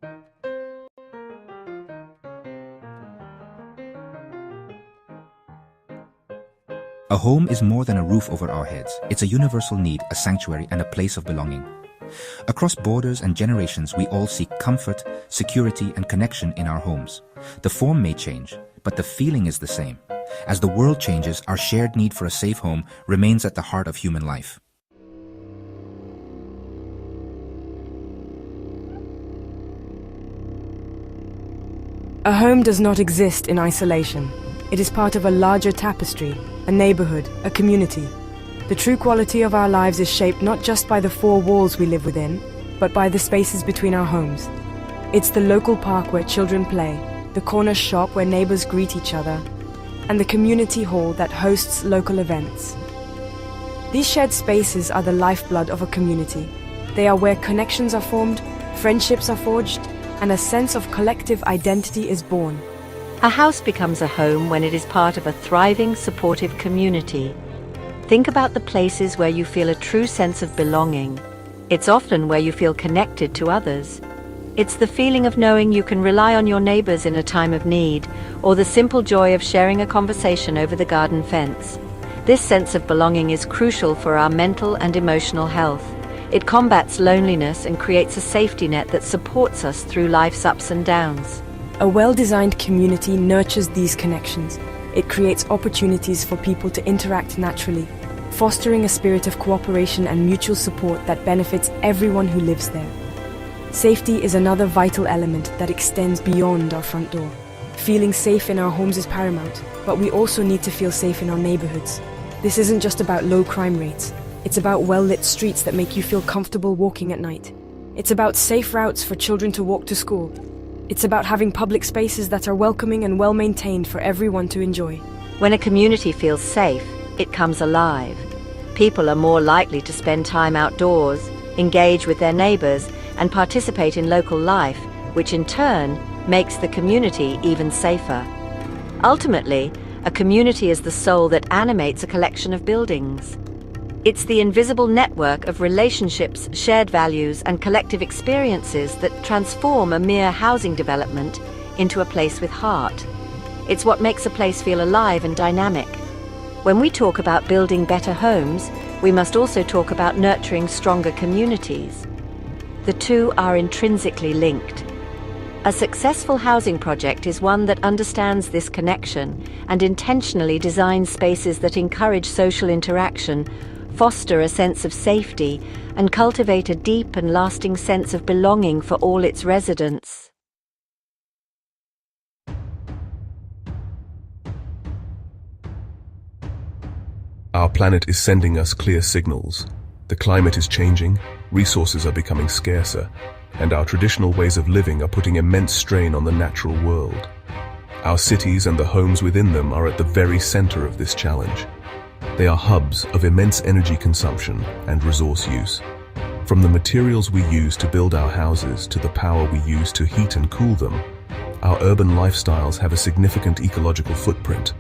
A home is more than a roof over our heads. It's a universal need, a sanctuary, and a place of belonging. Across borders and generations, we all seek comfort, security, and connection in our homes. The form may change, but the feeling is the same. As the world changes, our shared need for a safe home remains at the heart of human life. A home does not exist in isolation. It is part of a larger tapestry, a neighborhood, a community. The true quality of our lives is shaped not just by the four walls we live within, but by the spaces between our homes. It's the local park where children play, the corner shop where neighbors greet each other, and the community hall that hosts local events. These shared spaces are the lifeblood of a community. They are where connections are formed, friendships are forged, and a sense of collective identity is born. A house becomes a home when it is part of a thriving, supportive community. Think about the places where you feel a true sense of belonging. It's often where you feel connected to others. It's the feeling of knowing you can rely on your neighbors in a time of need, or the simple joy of sharing a conversation over the garden fence. This sense of belonging is crucial for our mental and emotional health. It combats loneliness and creates a safety net that supports us through life's ups and downs. A well-designed community nurtures these connections. It creates opportunities for people to interact naturally, fostering a spirit of cooperation and mutual support that benefits everyone who lives there. Safety is another vital element that extends beyond our front door. Feeling safe in our homes is paramount, but we also need to feel safe in our neighborhoods. This isn't just about low crime rates. It's about well-lit streets that make you feel comfortable walking at night. It's about safe routes for children to walk to school. It's about having public spaces that are welcoming and well-maintained for everyone to enjoy. When a community feels safe, it comes alive. People are more likely to spend time outdoors, engage with their neighbors, and participate in local life, which in turn makes the community even safer. Ultimately, a community is the soul that animates a collection of buildings. It's the invisible network of relationships, shared values, and collective experiences that transform a mere housing development into a place with heart. It's what makes a place feel alive and dynamic. When we talk about building better homes, we must also talk about nurturing stronger communities. The two are intrinsically linked. A successful housing project is one that understands this connection and intentionally designs spaces that encourage social interaction, foster a sense of safety, and cultivate a deep and lasting sense of belonging for all its residents. Our planet is sending us clear signals. The climate is changing, resources are becoming scarcer, and our traditional ways of living are putting immense strain on the natural world. Our cities and the homes within them are at the very center of this challenge. They are hubs of immense energy consumption and resource use. From the materials we use to build our houses to the power we use to heat and cool them, our urban lifestyles have a significant ecological footprint.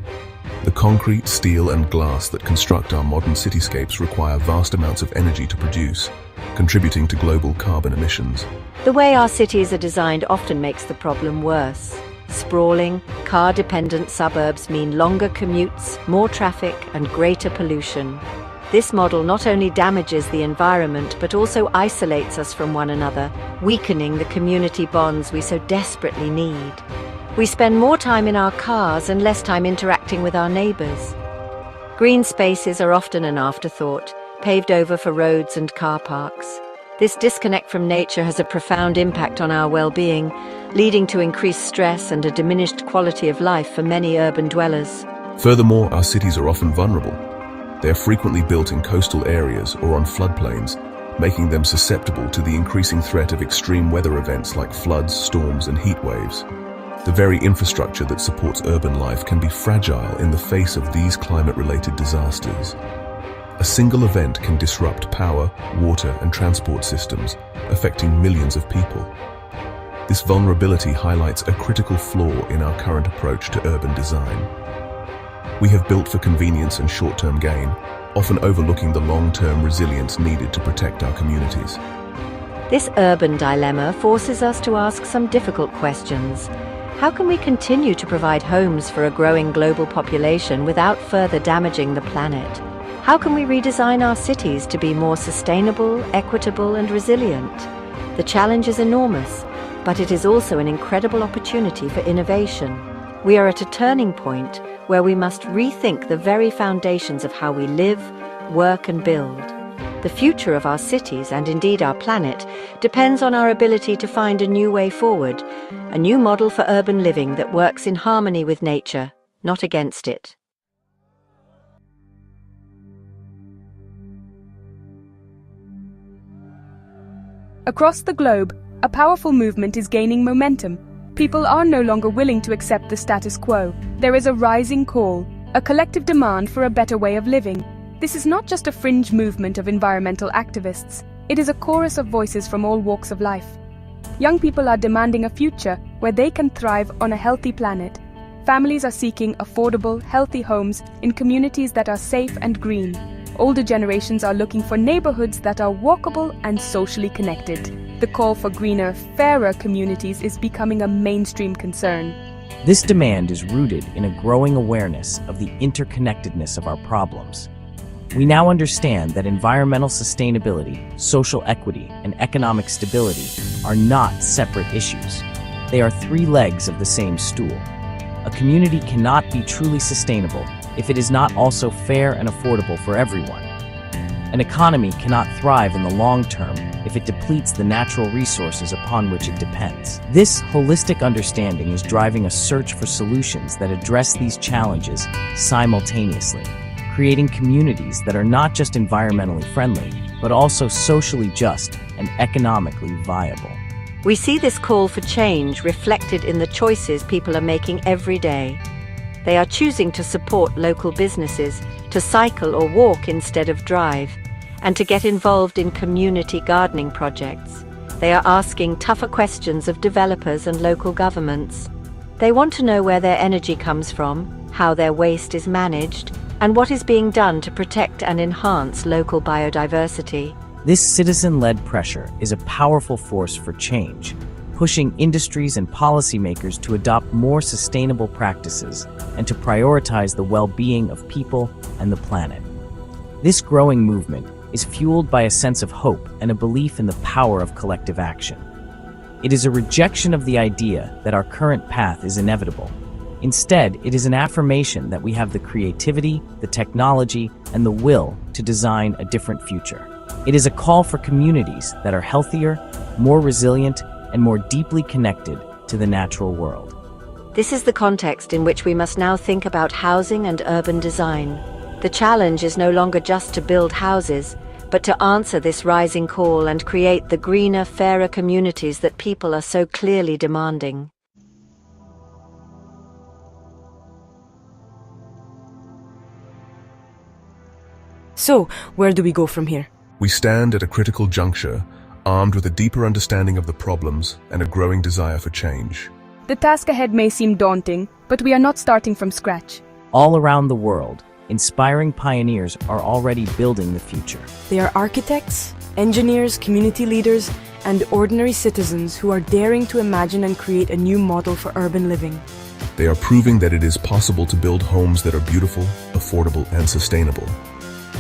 The concrete, steel, and glass that construct our modern cityscapes require vast amounts of energy to produce, contributing to global carbon emissions. The way our cities are designed often makes the problem worse. Sprawling, car-dependent suburbs mean longer commutes, more traffic, and greater pollution. This model not only damages the environment but also isolates us from one another, weakening the community bonds we so desperately need. We spend more time in our cars and less time interacting with our neighbors. Green spaces are often an afterthought, paved over for roads and car parks. This disconnect from nature has a profound impact on our well-being, leading to increased stress and a diminished quality of life for many urban dwellers. Furthermore, our cities are often vulnerable. They are frequently built in coastal areas or on floodplains, making them susceptible to the increasing threat of extreme weather events like floods, storms, and heat waves. The very infrastructure that supports urban life can be fragile in the face of these climate-related disasters. A single event can disrupt power, water, and transport systems, affecting millions of people. This vulnerability highlights a critical flaw in our current approach to urban design. We have built for convenience and short-term gain, often overlooking the long-term resilience needed to protect our communities. This urban dilemma forces us to ask some difficult questions. How can we continue to provide homes for a growing global population without further damaging the planet? How can we redesign our cities to be more sustainable, equitable, and resilient? The challenge is enormous, but it is also an incredible opportunity for innovation. We are at a turning point where we must rethink the very foundations of how we live, work, and build. The future of our cities, and indeed our planet, depends on our ability to find a new way forward, a new model for urban living that works in harmony with nature, not against it. Across the globe, a powerful movement is gaining momentum. People are no longer willing to accept the status quo. There is a rising call, a collective demand for a better way of living. This is not just a fringe movement of environmental activists. It is a chorus of voices from all walks of life. Young people are demanding a future where they can thrive on a healthy planet. Families are seeking affordable, healthy homes in communities that are safe and green. Older generations are looking for neighborhoods that are walkable and socially connected. The call for greener, fairer communities is becoming a mainstream concern. This demand is rooted in a growing awareness of the interconnectedness of our problems. We now understand that environmental sustainability, social equity, and economic stability are not separate issues. They are three legs of the same stool. A community cannot be truly sustainable if it is not also fair and affordable for everyone. An economy cannot thrive in the long term if it depletes the natural resources upon which it depends. This holistic understanding is driving a search for solutions that address these challenges simultaneously, creating communities that are not just environmentally friendly, but also socially just and economically viable. We see this call for change reflected in the choices people are making every day. They are choosing to support local businesses, to cycle or walk instead of drive, and to get involved in community gardening projects. They are asking tougher questions of developers and local governments. They want to know where their energy comes from, how their waste is managed, and what is being done to protect and enhance local biodiversity. This citizen-led pressure is a powerful force for change, pushing industries and policymakers to adopt more sustainable practices and to prioritize the well-being of people and the planet. This growing movement is fueled by a sense of hope and a belief in the power of collective action. It is a rejection of the idea that our current path is inevitable. Instead, it is an affirmation that we have the creativity, the technology, and the will to design a different future. It is a call for communities that are healthier, more resilient, and more deeply connected to the natural world. This is the context in which we must now think about housing and urban design. The challenge is no longer just to build houses, but to answer this rising call and create the greener, fairer communities that people are so clearly demanding. So, where do we go from here? We stand at a critical juncture, armed with a deeper understanding of the problems and a growing desire for change. The task ahead may seem daunting, but we are not starting from scratch. All around the world, inspiring pioneers are already building the future. They are architects, engineers, community leaders, and ordinary citizens who are daring to imagine and create a new model for urban living. They are proving that it is possible to build homes that are beautiful, affordable, and sustainable.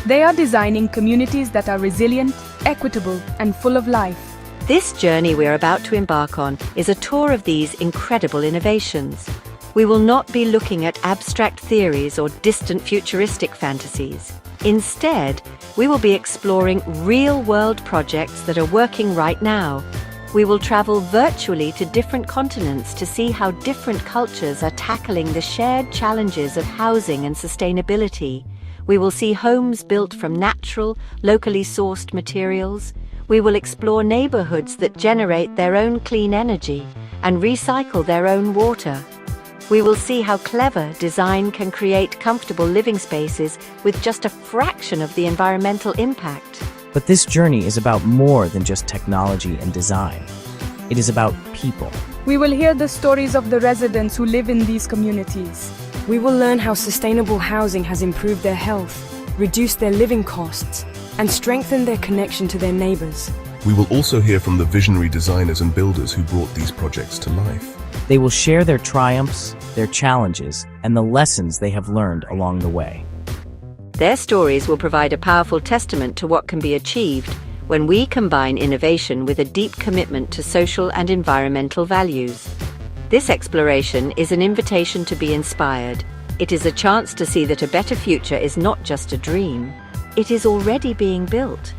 They are designing communities that are resilient, equitable, and full of life. This journey we're about to embark on is a tour of these incredible innovations. We will not be looking at abstract theories or distant futuristic fantasies. Instead, we will be exploring real-world projects that are working right now. We will travel virtually to different continents to see how different cultures are tackling the shared challenges of housing and sustainability. We will see homes built from natural, locally sourced materials. We will explore neighborhoods that generate their own clean energy and recycle their own water. We will see how clever design can create comfortable living spaces with just a fraction of the environmental impact. But this journey is about more than just technology and design. It is about people. We will hear the stories of the residents who live in these communities. We will learn how sustainable housing has improved their health, reduced their living costs, and strengthened their connection to their neighbors. We will also hear from the visionary designers and builders who brought these projects to life. They will share their triumphs, their challenges, and the lessons they have learned along the way. Their stories will provide a powerful testament to what can be achieved when we combine innovation with a deep commitment to social and environmental values. This exploration is an invitation to be inspired. It is a chance to see that a better future is not just a dream, it is already being built.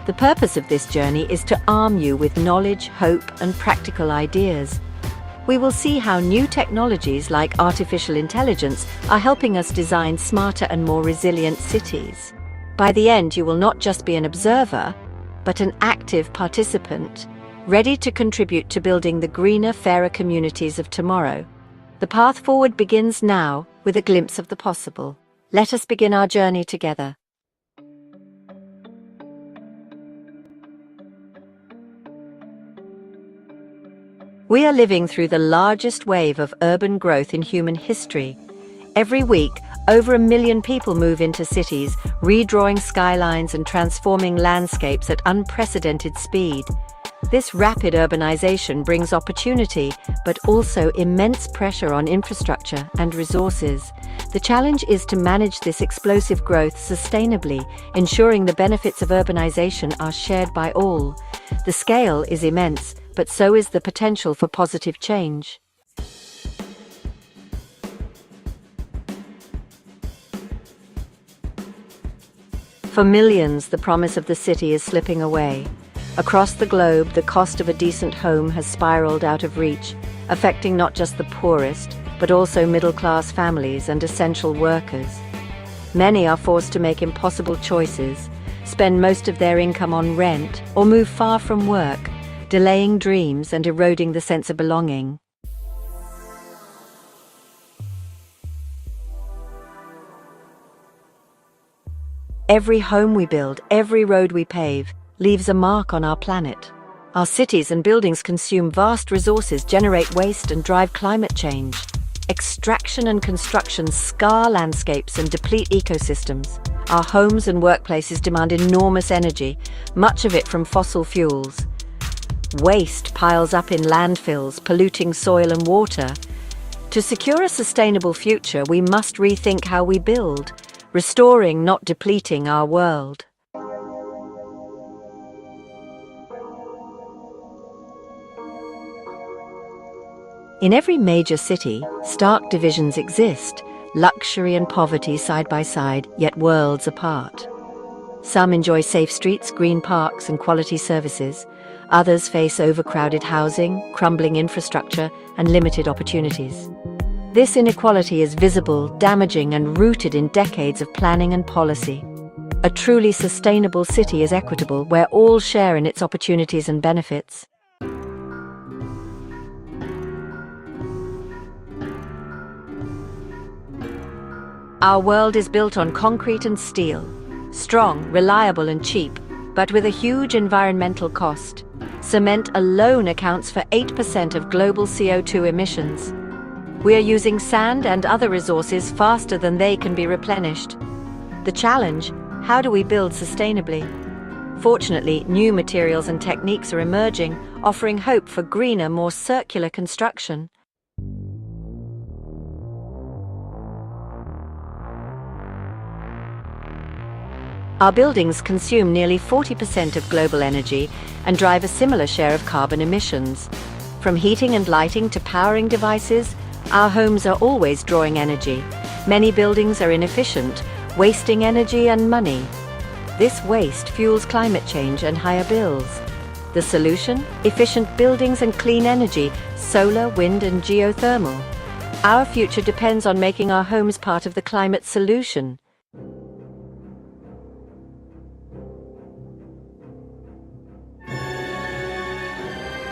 The purpose of this journey is to arm you with knowledge, hope, and practical ideas. We will see how new technologies like artificial intelligence are helping us design smarter and more resilient cities. By the end, you will not just be an observer, but an active participant, ready to contribute to building the greener, fairer communities of tomorrow. The path forward begins now with a glimpse of the possible. Let us begin our journey together. We are living through the largest wave of urban growth in human history. Every week, over 1 million people move into cities, redrawing skylines and transforming landscapes at unprecedented speed. This rapid urbanization brings opportunity, but also immense pressure on infrastructure and resources. The challenge is to manage this explosive growth sustainably, ensuring the benefits of urbanization are shared by all. The scale is immense, but so is the potential for positive change. For millions, the promise of the city is slipping away. Across the globe, the cost of a decent home has spiraled out of reach, affecting not just the poorest, but also middle-class families and essential workers. Many are forced to make impossible choices, spend most of their income on rent, or move far from work, delaying dreams and eroding the sense of belonging. Every home we build, every road we pave, leaves a mark on our planet. Our cities and buildings consume vast resources, generate waste, and drive climate change. Extraction and construction scar landscapes and deplete ecosystems. Our homes and workplaces demand enormous energy, much of it from fossil fuels. Waste piles up in landfills, polluting soil and water. To secure a sustainable future, we must rethink how we build, restoring, not depleting, our world. In every major city, stark divisions exist, luxury and poverty side by side, yet worlds apart. Some enjoy safe streets, green parks, and quality services. Others face overcrowded housing, crumbling infrastructure, and limited opportunities. This inequality is visible, damaging, and rooted in decades of planning and policy. A truly sustainable city is equitable, where all share in its opportunities and benefits. Our world is built on concrete and steel, strong, reliable, and cheap, but with a huge environmental cost. Cement alone accounts for 8% of global CO2 emissions. We are using sand and other resources faster than they can be replenished. The challenge: how do we build sustainably? Fortunately, new materials and techniques are emerging, offering hope for greener, more circular construction. Our buildings consume nearly 40% of global energy and drive a similar share of carbon emissions. From heating and lighting to powering devices, our homes are always drawing energy. Many buildings are inefficient, wasting energy and money. This waste fuels climate change and higher bills. The solution? Efficient buildings and clean energy, solar, wind, and geothermal. Our future depends on making our homes part of the climate solution.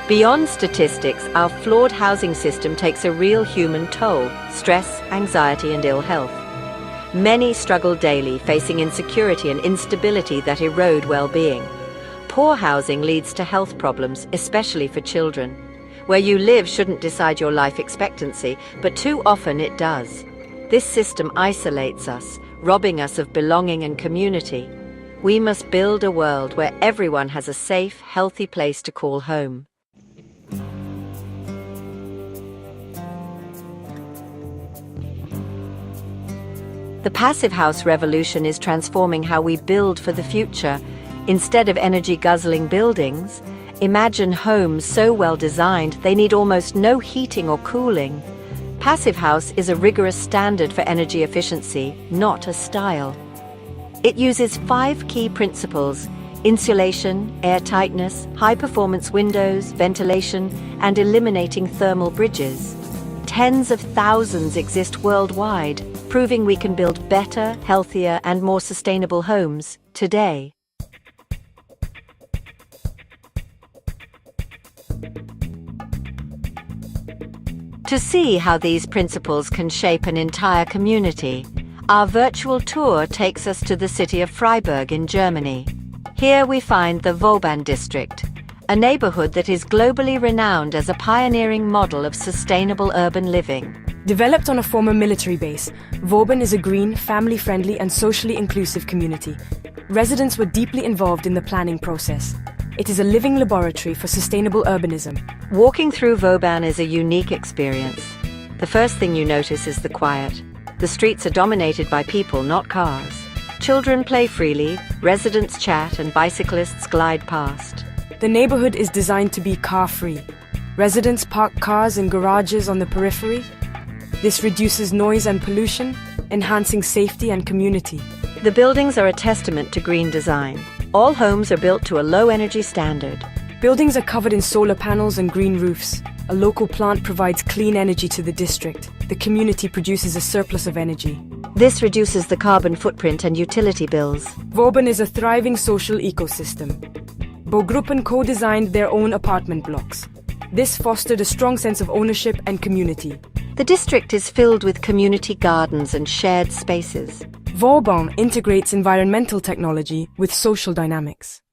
Beyond statistics, our flawed housing system takes a real human toll: stress, anxiety, and ill health. Many struggle daily, facing insecurity and instability that erode well-being. Poor housing leads to health problems, especially for children. Where you live shouldn't decide your life expectancy, but too often it does. This system isolates us, robbing us of belonging and community. We must build a world where everyone has a safe, healthy place to call home. The passive house revolution is transforming how we build for the future. Instead of energy-guzzling buildings, imagine homes so well designed they need almost no heating or cooling. Passive house is a rigorous standard for energy efficiency, not a style. It uses 5 key principles: insulation, airtightness, high-performance windows, ventilation, and eliminating thermal bridges. Tens of thousands exist worldwide, proving we can build better, healthier, and more sustainable homes today. To see how these principles can shape an entire community, our virtual tour takes us to the city of Freiburg in Germany. Here we find the Vauban district, a neighborhood that is globally renowned as a pioneering model of sustainable urban living. Developed on a former military base, Vauban is a green, family-friendly and socially inclusive community. Residents were deeply involved in the planning process. It is a living laboratory for sustainable urbanism. Walking through Vauban is a unique experience. The first thing you notice is the quiet. The streets are dominated by people, not cars. Children play freely, residents chat, and bicyclists glide past. The neighborhood is designed to be car-free. Residents park cars in garages on the periphery. This reduces noise and pollution, enhancing safety and community. The buildings are a testament to green design. All homes are built to a low-energy standard. Buildings are covered in solar panels and green roofs. A local plant provides clean energy to the district. The community produces a surplus of energy. This reduces the carbon footprint and utility bills. Vauban is a thriving social ecosystem. Baugruppen co-designed their own apartment blocks. This fostered a strong sense of ownership and community. The district is filled with community gardens and shared spaces. Vauban integrates environmental technology with social dynamics.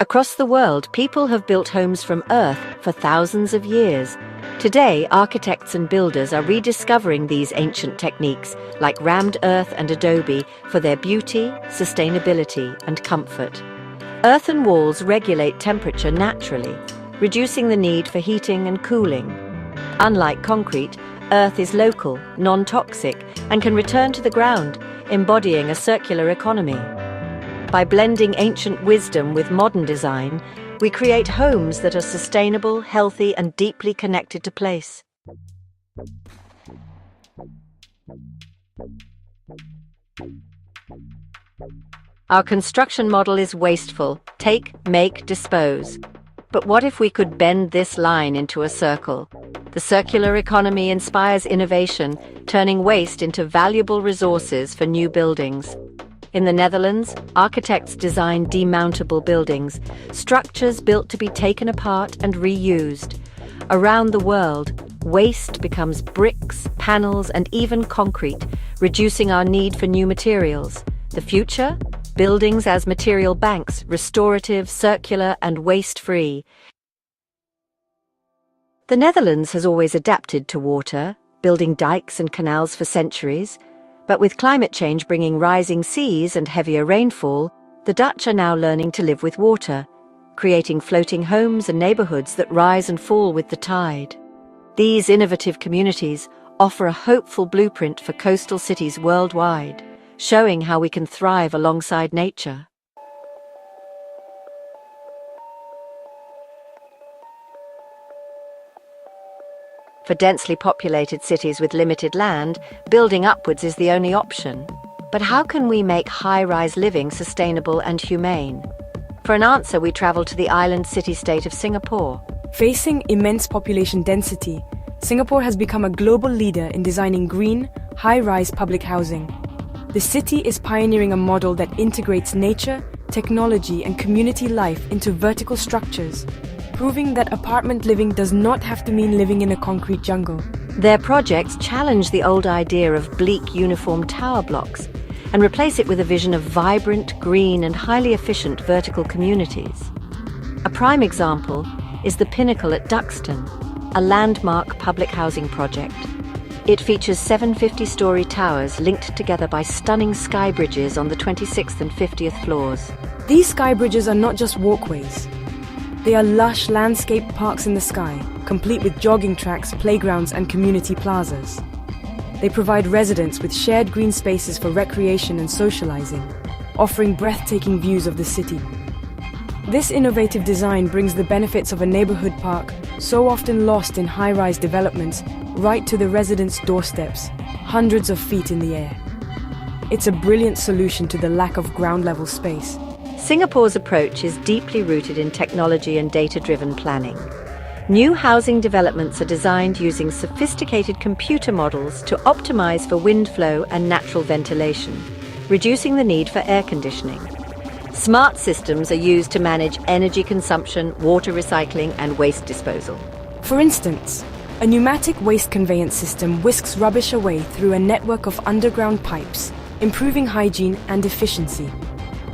Across the world, people have built homes from earth for thousands of years. Today, architects and builders are rediscovering these ancient techniques, like rammed earth and adobe, for their beauty, sustainability, and comfort. Earthen walls regulate temperature naturally, reducing the need for heating and cooling. Unlike concrete, earth is local, non-toxic, and can return to the ground, embodying a circular economy. By blending ancient wisdom with modern design, we create homes that are sustainable, healthy, and deeply connected to place. Our construction model is wasteful: take, make, dispose. But what if we could bend this line into a circle? The circular economy inspires innovation, turning waste into valuable resources for new buildings. In the Netherlands, architects design demountable buildings, structures built to be taken apart and reused. Around the world, waste becomes bricks, panels, and even concrete, reducing our need for new materials. The future? Buildings as material banks, restorative, circular, and waste-free. The Netherlands has always adapted to water, building dikes and canals for centuries. But with climate change bringing rising seas and heavier rainfall, the Dutch are now learning to live with water, creating floating homes and neighborhoods that rise and fall with the tide. These innovative communities offer a hopeful blueprint for coastal cities worldwide, showing how we can thrive alongside nature. For densely populated cities with limited land, building upwards is the only option. But how can we make high-rise living sustainable and humane? For an answer, we travel to the island city-state of Singapore. Facing immense population density, Singapore has become a global leader in designing green, high-rise public housing. The city is pioneering a model that integrates nature, technology, and community life into vertical structures, proving that apartment living does not have to mean living in a concrete jungle. Their projects challenge the old idea of bleak uniform tower blocks and replace it with a vision of vibrant, green, and highly efficient vertical communities. A prime example is the Pinnacle at Duxton, a landmark public housing project. It features 7 50-story towers linked together by stunning sky bridges on the 26th and 50th floors. These sky bridges are not just walkways. They are lush landscape parks in the sky, complete with jogging tracks, playgrounds, and community plazas. They provide residents with shared green spaces for recreation and socializing, offering breathtaking views of the city. This innovative design brings the benefits of a neighborhood park, so often lost in high-rise developments, right to the residents' doorsteps, hundreds of feet in the air. It's a brilliant solution to the lack of ground-level space. Singapore's approach is deeply rooted in technology and data-driven planning. New housing developments are designed using sophisticated computer models to optimize for wind flow and natural ventilation, reducing the need for air conditioning. Smart systems are used to manage energy consumption, water recycling, and waste disposal. For instance, a pneumatic waste conveyance system whisks rubbish away through a network of underground pipes, improving hygiene and efficiency.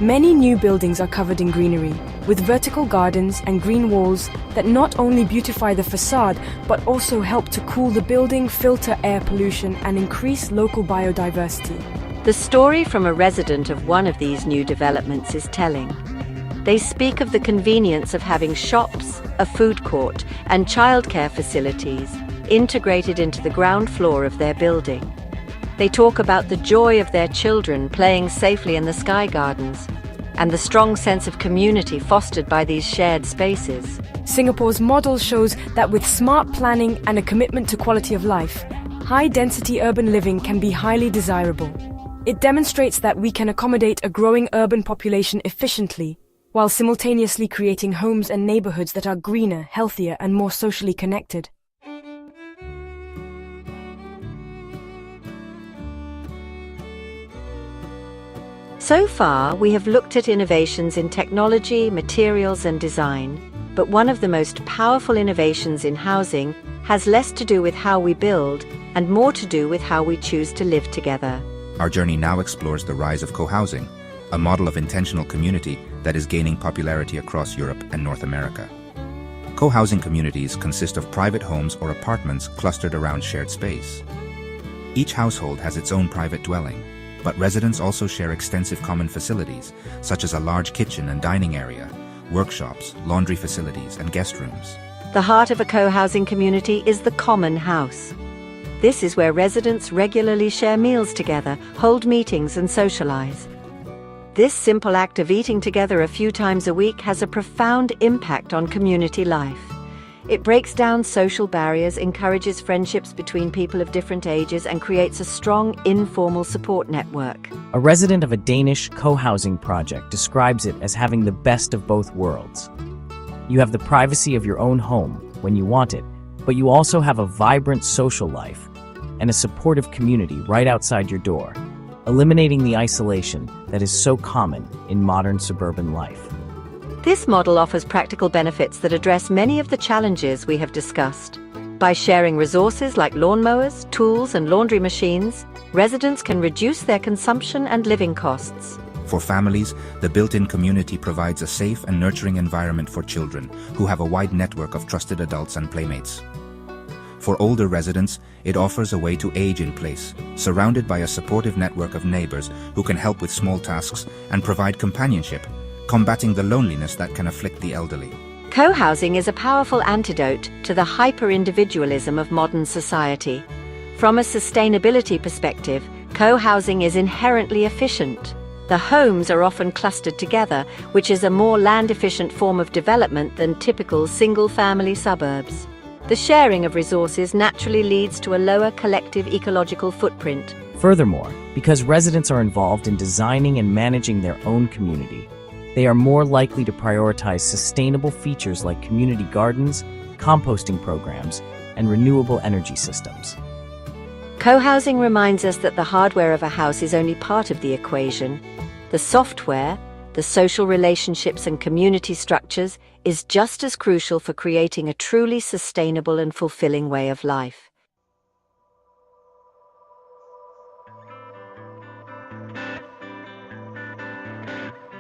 Many new buildings are covered in greenery, with vertical gardens and green walls that not only beautify the facade, but also help to cool the building, filter air pollution, and increase local biodiversity. The story from a resident of one of these new developments is telling. They speak of the convenience of having shops, a food court, and childcare facilities integrated into the ground floor of their building. They talk about the joy of their children playing safely in the sky gardens and the strong sense of community fostered by these shared spaces. Singapore's model shows that with smart planning and a commitment to quality of life, high-density urban living can be highly desirable. It demonstrates that we can accommodate a growing urban population efficiently, while simultaneously creating homes and neighborhoods that are greener, healthier, and more socially connected. So far, we have looked at innovations in technology, materials, and design, but one of the most powerful innovations in housing has less to do with how we build and more to do with how we choose to live together. Our journey now explores the rise of co-housing, a model of intentional community that is gaining popularity across Europe and North America. Co-housing communities consist of private homes or apartments clustered around shared space. Each household has its own private dwelling, but residents also share extensive common facilities, such as a large kitchen and dining area, workshops, laundry facilities, and guest rooms. The heart of a co-housing community is the common house. This is where residents regularly share meals together, hold meetings, and socialize. This simple act of eating together a few times a week has a profound impact on community life. It breaks down social barriers, encourages friendships between people of different ages, and creates a strong, informal support network. A resident of a Danish co-housing project describes it as having the best of both worlds. You have the privacy of your own home when you want it, but you also have a vibrant social life and a supportive community right outside your door, eliminating the isolation that is so common in modern suburban life. This model offers practical benefits that address many of the challenges we have discussed. By sharing resources like lawnmowers, tools, and laundry machines, residents can reduce their consumption and living costs. For families, the built-in community provides a safe and nurturing environment for children who have a wide network of trusted adults and playmates. For older residents, it offers a way to age in place, surrounded by a supportive network of neighbors who can help with small tasks and provide companionship, combating the loneliness that can afflict the elderly. Co-housing is a powerful antidote to the hyper-individualism of modern society. From a sustainability perspective, co-housing is inherently efficient. The homes are often clustered together, which is a more land-efficient form of development than typical single-family suburbs. The sharing of resources naturally leads to a lower collective ecological footprint. Furthermore, because residents are involved in designing and managing their own community, they are more likely to prioritize sustainable features like community gardens, composting programs, and renewable energy systems. Co-housing reminds us that the hardware of a house is only part of the equation. The software, the social relationships and community structures, is just as crucial for creating a truly sustainable and fulfilling way of life.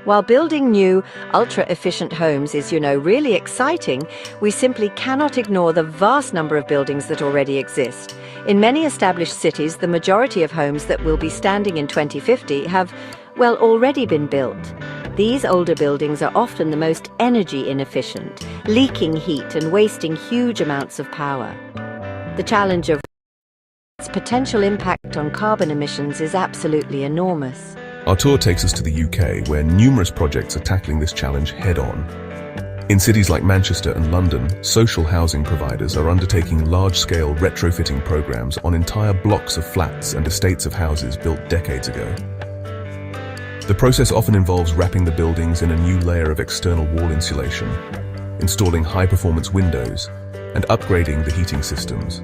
While building new, ultra-efficient homes is, really exciting, we simply cannot ignore the vast number of buildings that already exist. In many established cities, the majority of homes that will be standing in 2050 have, well, already been built. These older buildings are often the most energy inefficient, leaking heat and wasting huge amounts of power. The challenge of its potential impact on carbon emissions is absolutely enormous. Our tour takes us to the UK, where numerous projects are tackling this challenge head-on. In cities like Manchester and London, social housing providers are undertaking large-scale retrofitting programs on entire blocks of flats and estates of houses built decades ago. The process often involves wrapping the buildings in a new layer of external wall insulation, installing high-performance windows, and upgrading the heating systems.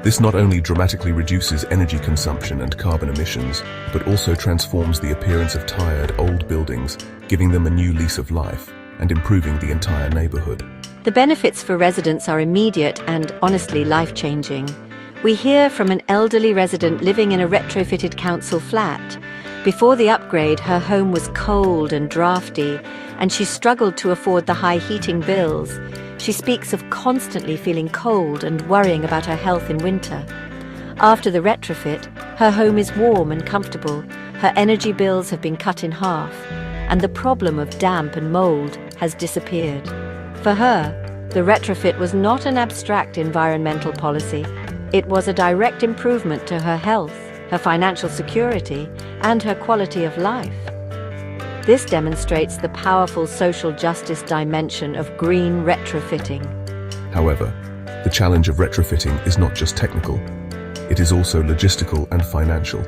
This not only dramatically reduces energy consumption and carbon emissions, but also transforms the appearance of tired, old buildings, giving them a new lease of life and improving the entire neighborhood. The benefits for residents are immediate and, honestly, life-changing. We hear from an elderly resident living in a retrofitted council flat. Before the upgrade, her home was cold and drafty, and she struggled to afford the high heating bills. She speaks of constantly feeling cold and worrying about her health in winter. After the retrofit, her home is warm and comfortable, her energy bills have been cut in half, and the problem of damp and mold has disappeared. For her, the retrofit was not an abstract environmental policy. It was a direct improvement to her health, her financial security, and her quality of life. This demonstrates the powerful social justice dimension of green retrofitting. However, the challenge of retrofitting is not just technical, it is also logistical and financial.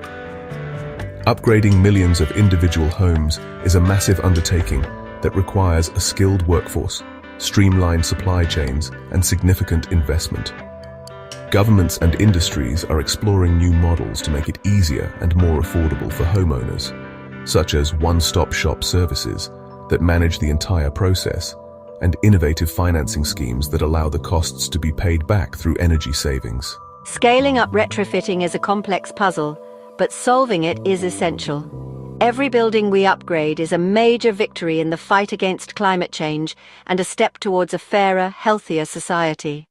Upgrading millions of individual homes is a massive undertaking that requires a skilled workforce, streamlined supply chains, and significant investment. Governments and industries are exploring new models to make it easier and more affordable for homeowners, such as one-stop shop services that manage the entire process, and innovative financing schemes that allow the costs to be paid back through energy savings. Scaling up retrofitting is a complex puzzle, but solving it is essential. Every building we upgrade is a major victory in the fight against climate change and a step towards a fairer, healthier society.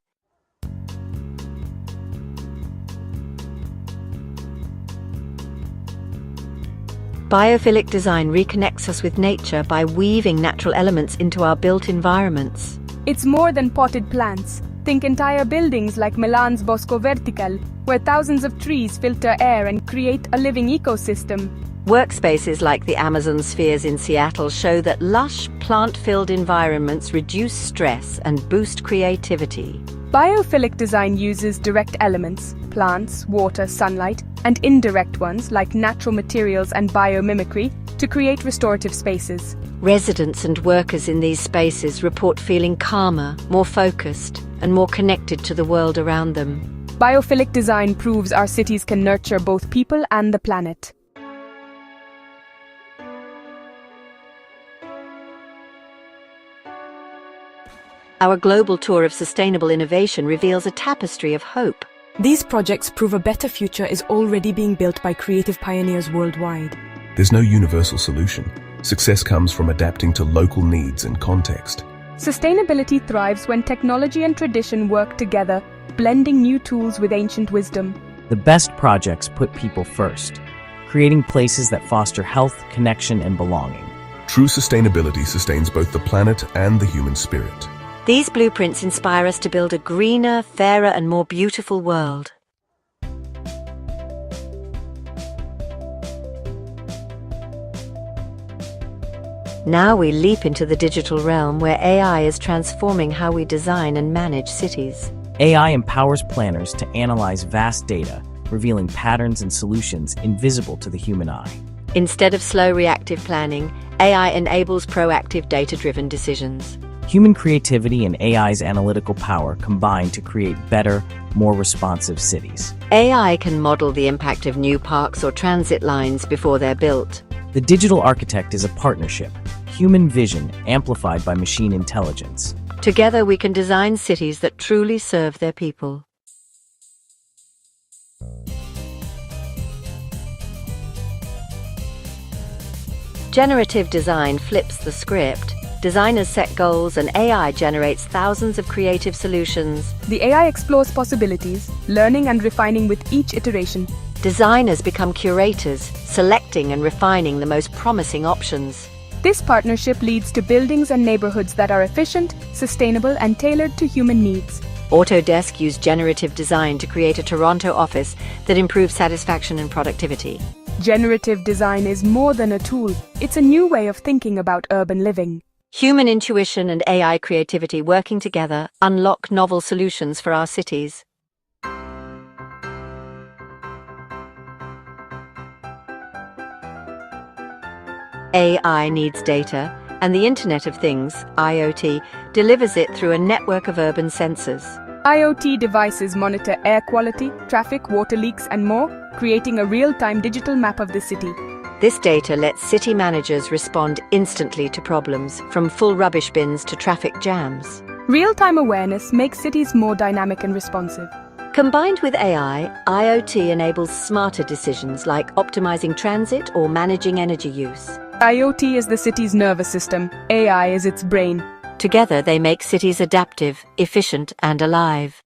Biophilic design reconnects us with nature by weaving natural elements into our built environments. It's more than potted plants. Think entire buildings like Milan's Bosco Vertical, where thousands of trees filter air and create a living ecosystem. Workspaces like the Amazon spheres in Seattle show that lush, plant-filled environments reduce stress and boost creativity. Biophilic design uses direct elements, plants, water, sunlight, and indirect ones like natural materials and biomimicry to create restorative spaces. Residents and workers in these spaces report feeling calmer, more focused, and more connected to the world around them. Biophilic design proves our cities can nurture both people and the planet. Our global tour of sustainable innovation reveals a tapestry of hope. These projects prove a better future is already being built by creative pioneers worldwide. There's no universal solution. Success comes from adapting to local needs and context. Sustainability thrives when technology and tradition work together, blending new tools with ancient wisdom. The best projects put people first, creating places that foster health, connection, and belonging. True sustainability sustains both the planet and the human spirit. These blueprints inspire us to build a greener, fairer, and more beautiful world. Now we leap into the digital realm where AI is transforming how we design and manage cities. AI empowers planners to analyze vast data, revealing patterns and solutions invisible to the human eye. Instead of slow reactive planning, AI enables proactive data-driven decisions. Human creativity and AI's analytical power combine to create better, more responsive cities. AI can model the impact of new parks or transit lines before they're built. The digital architect is a partnership, human vision amplified by machine intelligence. Together we can design cities that truly serve their people. Generative design flips the script. Designers set goals and AI generates thousands of creative solutions. The AI explores possibilities, learning and refining with each iteration. Designers become curators, selecting and refining the most promising options. This partnership leads to buildings and neighborhoods that are efficient, sustainable, and tailored to human needs. Autodesk used generative design to create a Toronto office that improves satisfaction and productivity. Generative design is more than a tool, it's a new way of thinking about urban living. Human intuition and AI creativity working together unlock novel solutions for our cities. AI needs data, and the Internet of Things, IoT, delivers it through a network of urban sensors. IoT devices monitor air quality, traffic, water leaks, and more, creating a real-time digital map of the city. This data lets city managers respond instantly to problems, from full rubbish bins to traffic jams. Real-time awareness makes cities more dynamic and responsive. Combined with AI, IoT enables smarter decisions like optimizing transit or managing energy use. IoT is the city's nervous system. AI is its brain. Together, they make cities adaptive, efficient, and alive.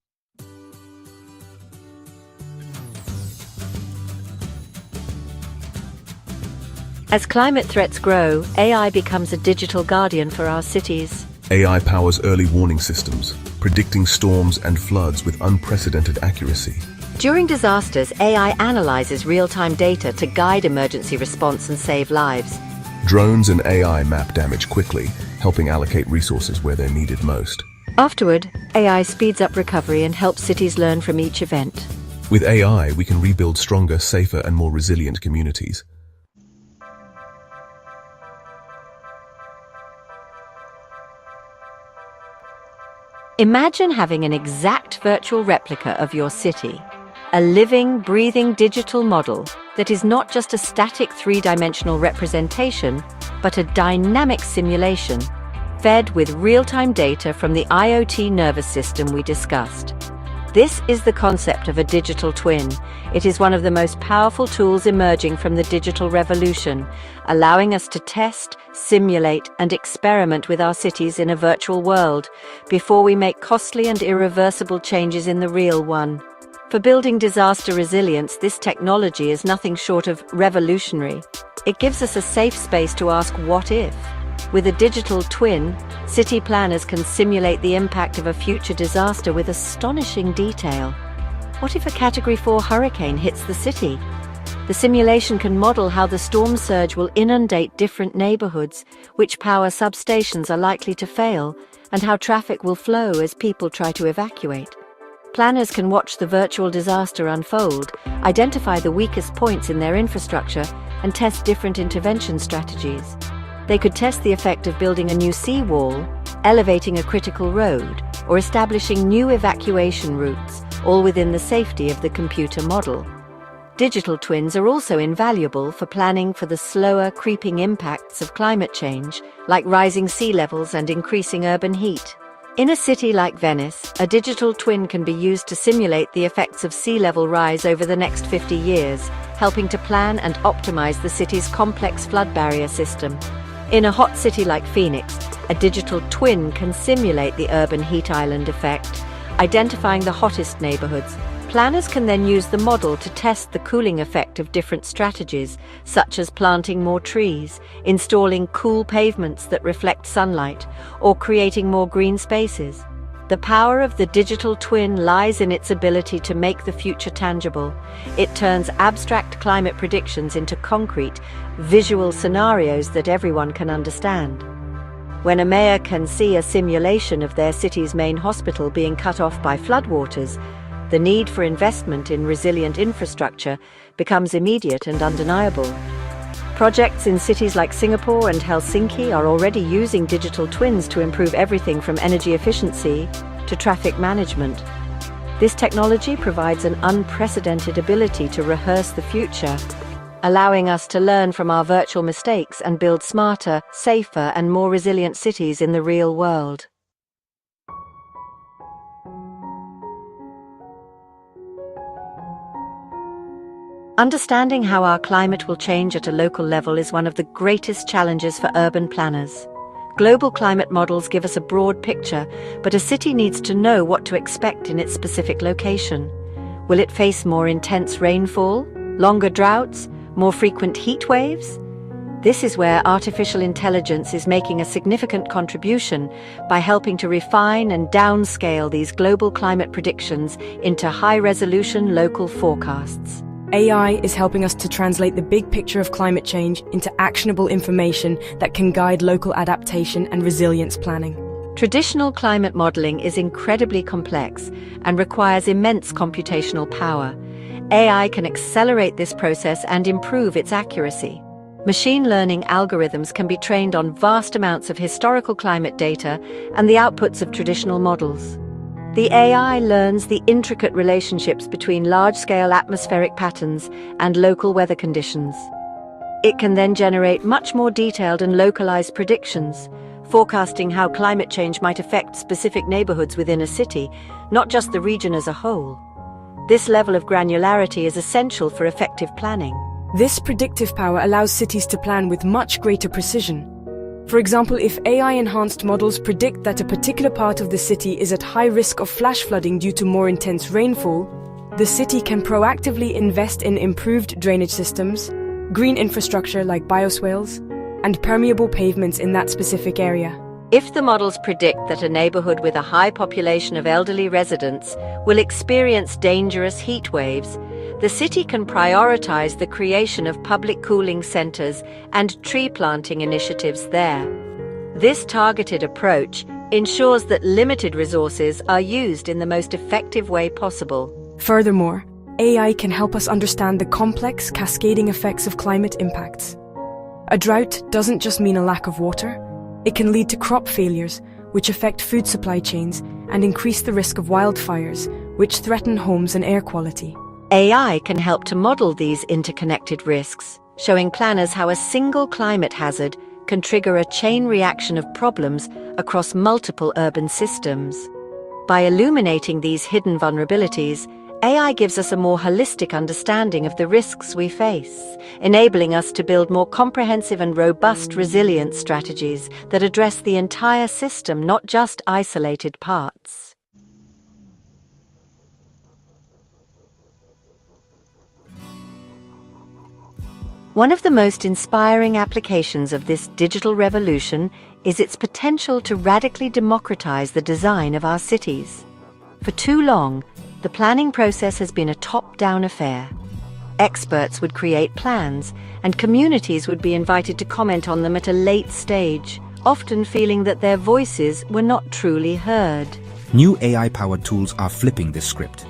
As climate threats grow, AI becomes a digital guardian for our cities. AI powers early warning systems, predicting storms and floods with unprecedented accuracy. During disasters, AI analyzes real-time data to guide emergency response and save lives. Drones and AI map damage quickly, helping allocate resources where they're needed most. Afterward, AI speeds up recovery and helps cities learn from each event. With AI, we can rebuild stronger, safer, and more resilient communities. Imagine having an exact virtual replica of your city, a living, breathing digital model that is not just a static three-dimensional representation, but a dynamic simulation fed with real-time data from the IoT nervous system we discussed. This is the concept of a digital twin. It is one of the most powerful tools emerging from the digital revolution, allowing us to test, simulate, and experiment with our cities in a virtual world before we make costly and irreversible changes in the real one. For building disaster resilience, this technology is nothing short of revolutionary. It gives us a safe space to ask what if. With a digital twin, city planners can simulate the impact of a future disaster with astonishing detail. What if a Category 4 hurricane hits the city? The simulation can model how the storm surge will inundate different neighborhoods, which power substations are likely to fail, and how traffic will flow as people try to evacuate. Planners can watch the virtual disaster unfold, identify the weakest points in their infrastructure, and test different intervention strategies. They could test the effect of building a new seawall, elevating a critical road, or establishing new evacuation routes, all within the safety of the computer model. Digital twins are also invaluable for planning for the slower, creeping impacts of climate change, like rising sea levels and increasing urban heat. In a city like Venice, a digital twin can be used to simulate the effects of sea level rise over the next 50 years, helping to plan and optimize the city's complex flood barrier system. In a hot city like Phoenix, a digital twin can simulate the urban heat island effect, identifying the hottest neighborhoods. Planners can then use the model to test the cooling effect of different strategies, such as planting more trees, installing cool pavements that reflect sunlight, or creating more green spaces. The power of the digital twin lies in its ability to make the future tangible. It turns abstract climate predictions into concrete, visual scenarios that everyone can understand. When a mayor can see a simulation of their city's main hospital being cut off by floodwaters, the need for investment in resilient infrastructure becomes immediate and undeniable. Projects in cities like Singapore and Helsinki are already using digital twins to improve everything from energy efficiency to traffic management. This technology provides an unprecedented ability to rehearse the future, allowing us to learn from our virtual mistakes and build smarter, safer, and more resilient cities in the real world. Understanding how our climate will change at a local level is one of the greatest challenges for urban planners. Global climate models give us a broad picture, but a city needs to know what to expect in its specific location. Will it face more intense rainfall, longer droughts, more frequent heat waves? This is where artificial intelligence is making a significant contribution by helping to refine and downscale these global climate predictions into high-resolution local forecasts. AI is helping us to translate the big picture of climate change into actionable information that can guide local adaptation and resilience planning. Traditional climate modeling is incredibly complex and requires immense computational power. AI can accelerate this process and improve its accuracy. Machine learning algorithms can be trained on vast amounts of historical climate data and the outputs of traditional models. The AI learns the intricate relationships between large-scale atmospheric patterns and local weather conditions. It can then generate much more detailed and localized predictions, forecasting how climate change might affect specific neighborhoods within a city, not just the region as a whole. This level of granularity is essential for effective planning. This predictive power allows cities to plan with much greater precision. For example, if AI-enhanced models predict that a particular part of the city is at high risk of flash flooding due to more intense rainfall, the city can proactively invest in improved drainage systems, green infrastructure like bioswales, and permeable pavements in that specific area. If the models predict that a neighborhood with a high population of elderly residents will experience dangerous heat waves, the city can prioritize the creation of public cooling centers and tree planting initiatives there. This targeted approach ensures that limited resources are used in the most effective way possible. Furthermore, AI can help us understand the complex, cascading effects of climate impacts. A drought doesn't just mean a lack of water. It can lead to crop failures, which affect food supply chains and increase the risk of wildfires, which threaten homes and air quality. AI can help to model these interconnected risks, showing planners how a single climate hazard can trigger a chain reaction of problems across multiple urban systems. By illuminating these hidden vulnerabilities, AI gives us a more holistic understanding of the risks we face, enabling us to build more comprehensive and robust resilience strategies that address the entire system, not just isolated parts. One of the most inspiring applications of this digital revolution is its potential to radically democratize the design of our cities. For too long, the planning process has been a top-down affair. Experts would create plans, and communities would be invited to comment on them at a late stage, often feeling that their voices were not truly heard. New AI-powered tools are flipping this script.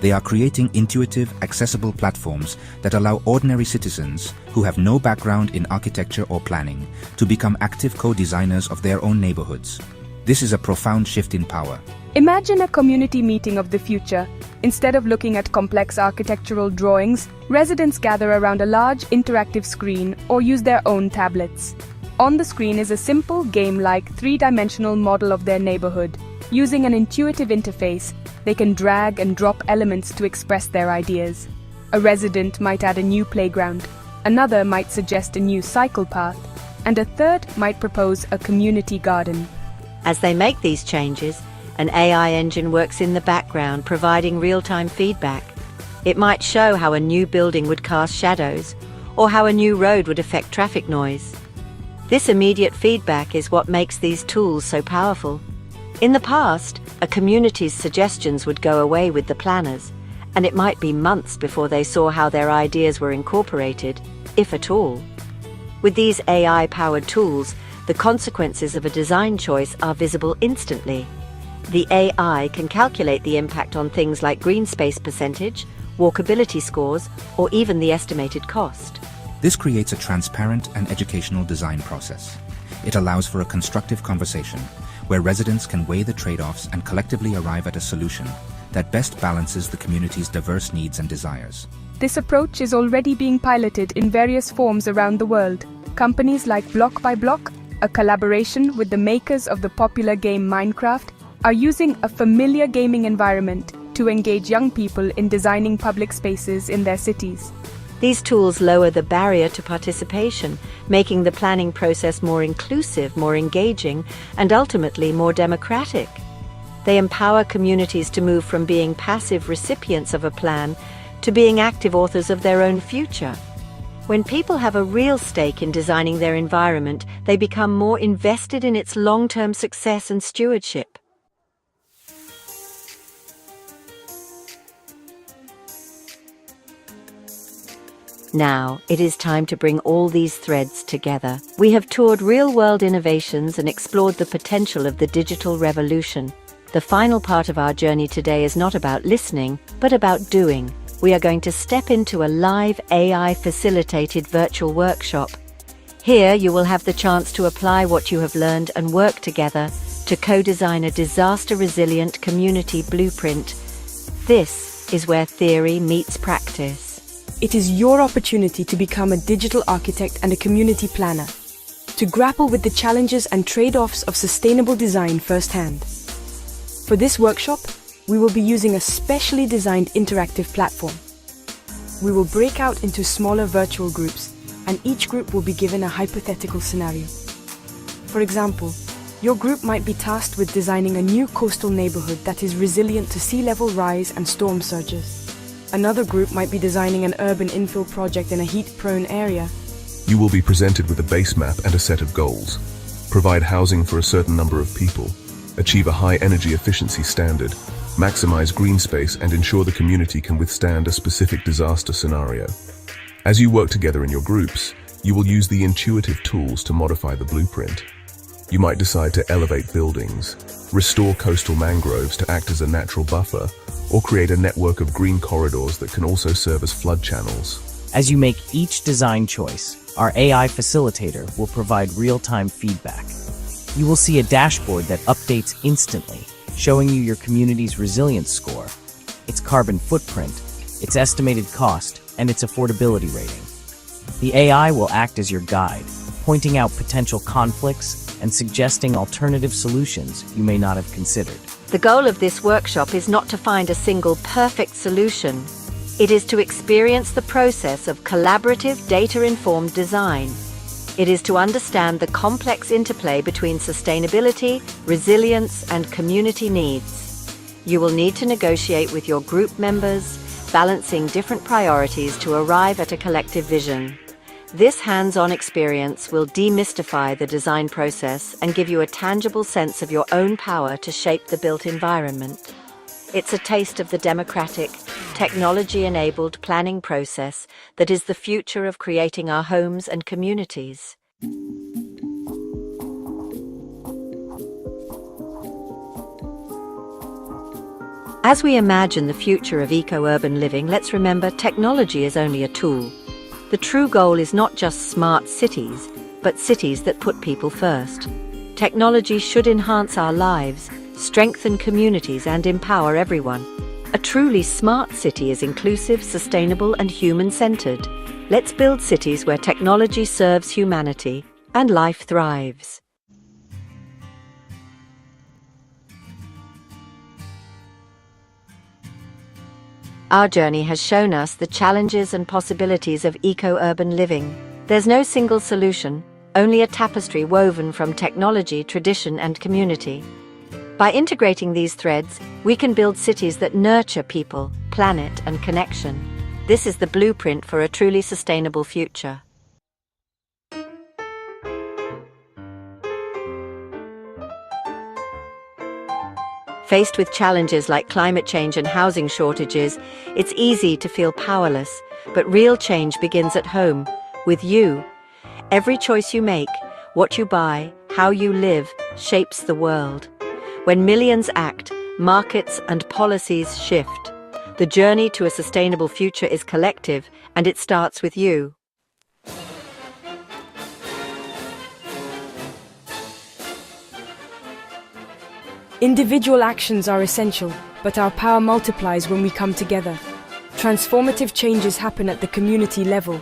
They are creating intuitive, accessible platforms that allow ordinary citizens who have no background in architecture or planning to become active co-designers of their own neighborhoods. This is a profound shift in power. Imagine a community meeting of the future. Instead of looking at complex architectural drawings, residents gather around a large interactive screen or use their own tablets. On the screen is a simple game-like three-dimensional model of their neighborhood. Using an intuitive interface, they can drag and drop elements to express their ideas. A resident might add a new playground, another might suggest a new cycle path, and a third might propose a community garden. As they make these changes, an AI engine works in the background, providing real-time feedback. It might show how a new building would cast shadows, or how a new road would affect traffic noise. This immediate feedback is what makes these tools so powerful. In the past, a community's suggestions would go away with the planners, and it might be months before they saw how their ideas were incorporated, if at all. With these AI-powered tools, the consequences of a design choice are visible instantly. The AI can calculate the impact on things like green space percentage, walkability scores, or even the estimated cost. This creates a transparent and educational design process. It allows for a constructive conversation, where residents can weigh the trade-offs and collectively arrive at a solution that best balances the community's diverse needs and desires. This approach is already being piloted in various forms around the world. Companies like Block by Block, a collaboration with the makers of the popular game Minecraft, are using a familiar gaming environment to engage young people in designing public spaces in their cities. These tools lower the barrier to participation, making the planning process more inclusive, more engaging, and ultimately more democratic. They empower communities to move from being passive recipients of a plan to being active authors of their own future. When people have a real stake in designing their environment, they become more invested in its long-term success and stewardship. Now, it is time to bring all these threads together. We have toured real-world innovations and explored the potential of the digital revolution. The final part of our journey today is not about listening, but about doing. We are going to step into a live AI-facilitated virtual workshop. Here, you will have the chance to apply what you have learned and work together to co-design a disaster-resilient community blueprint. This is where theory meets practice. It is your opportunity to become a digital architect and a community planner, to grapple with the challenges and trade-offs of sustainable design firsthand. For this workshop, we will be using a specially designed interactive platform. We will break out into smaller virtual groups, and each group will be given a hypothetical scenario. For example, your group might be tasked with designing a new coastal neighborhood that is resilient to sea level rise and storm surges. Another group might be designing an urban infill project in a heat-prone area. You will be presented with a base map and a set of goals. Provide housing for a certain number of people, achieve a high energy efficiency standard, maximize green space, and ensure the community can withstand a specific disaster scenario. As you work together in your groups, you will use the intuitive tools to modify the blueprint. You might decide to elevate buildings, restore coastal mangroves to act as a natural buffer, or create a network of green corridors that can also serve as flood channels. As you make each design choice, our AI facilitator will provide real-time feedback. You will see a dashboard that updates instantly, showing you your community's resilience score, its carbon footprint, its estimated cost, and its affordability rating. The AI will act as your guide, pointing out potential conflicts and suggesting alternative solutions you may not have considered. The goal of this workshop is not to find a single perfect solution. It is to experience the process of collaborative, data-informed design. It is to understand the complex interplay between sustainability, resilience, and community needs. You will need to negotiate with your group members, balancing different priorities to arrive at a collective vision. This hands-on experience will demystify the design process and give you a tangible sense of your own power to shape the built environment. It's a taste of the democratic, technology-enabled planning process that is the future of creating our homes and communities. As we imagine the future of eco-urban living, let's remember technology is only a tool. The true goal is not just smart cities, but cities that put people first. Technology should enhance our lives, strengthen communities, and empower everyone. A truly smart city is inclusive, sustainable, and human-centered. Let's build cities where technology serves humanity and life thrives. Our journey has shown us the challenges and possibilities of eco-urban living. There's no single solution, only a tapestry woven from technology, tradition, and community. By integrating these threads, we can build cities that nurture people, planet, and connection. This is the blueprint for a truly sustainable future. Faced with challenges like climate change and housing shortages, it's easy to feel powerless, but real change begins at home, with you. Every choice you make, what you buy, how you live, shapes the world. When millions act, markets and policies shift. The journey to a sustainable future is collective, and it starts with you. Individual actions are essential, but our power multiplies when we come together. Transformative changes happen at the community level.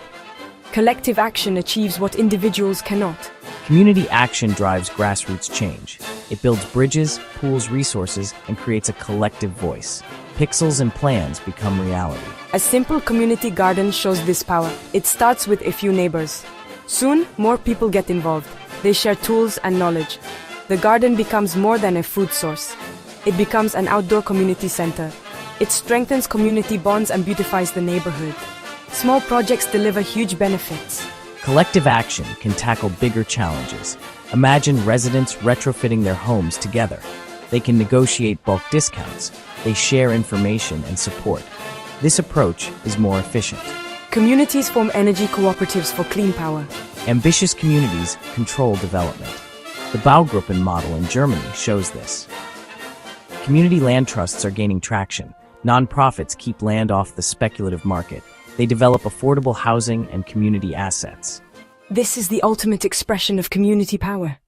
Collective action achieves what individuals cannot. Community action drives grassroots change. It builds bridges, pools resources, and creates a collective voice. Pixels and plans become reality. A simple community garden shows this power. It starts with a few neighbors. Soon, more people get involved. They share tools and knowledge. The garden becomes more than a food source. It becomes an outdoor community center. It strengthens community bonds and beautifies the neighborhood. Small projects deliver huge benefits. Collective action can tackle bigger challenges. Imagine residents retrofitting their homes together. They can negotiate bulk discounts. They share information and support. This approach is more efficient. Communities form energy cooperatives for clean power. Ambitious communities control development. The Baugruppen model in Germany shows this. Community land trusts are gaining traction. Nonprofits keep land off the speculative market. They develop affordable housing and community assets. This is the ultimate expression of community power.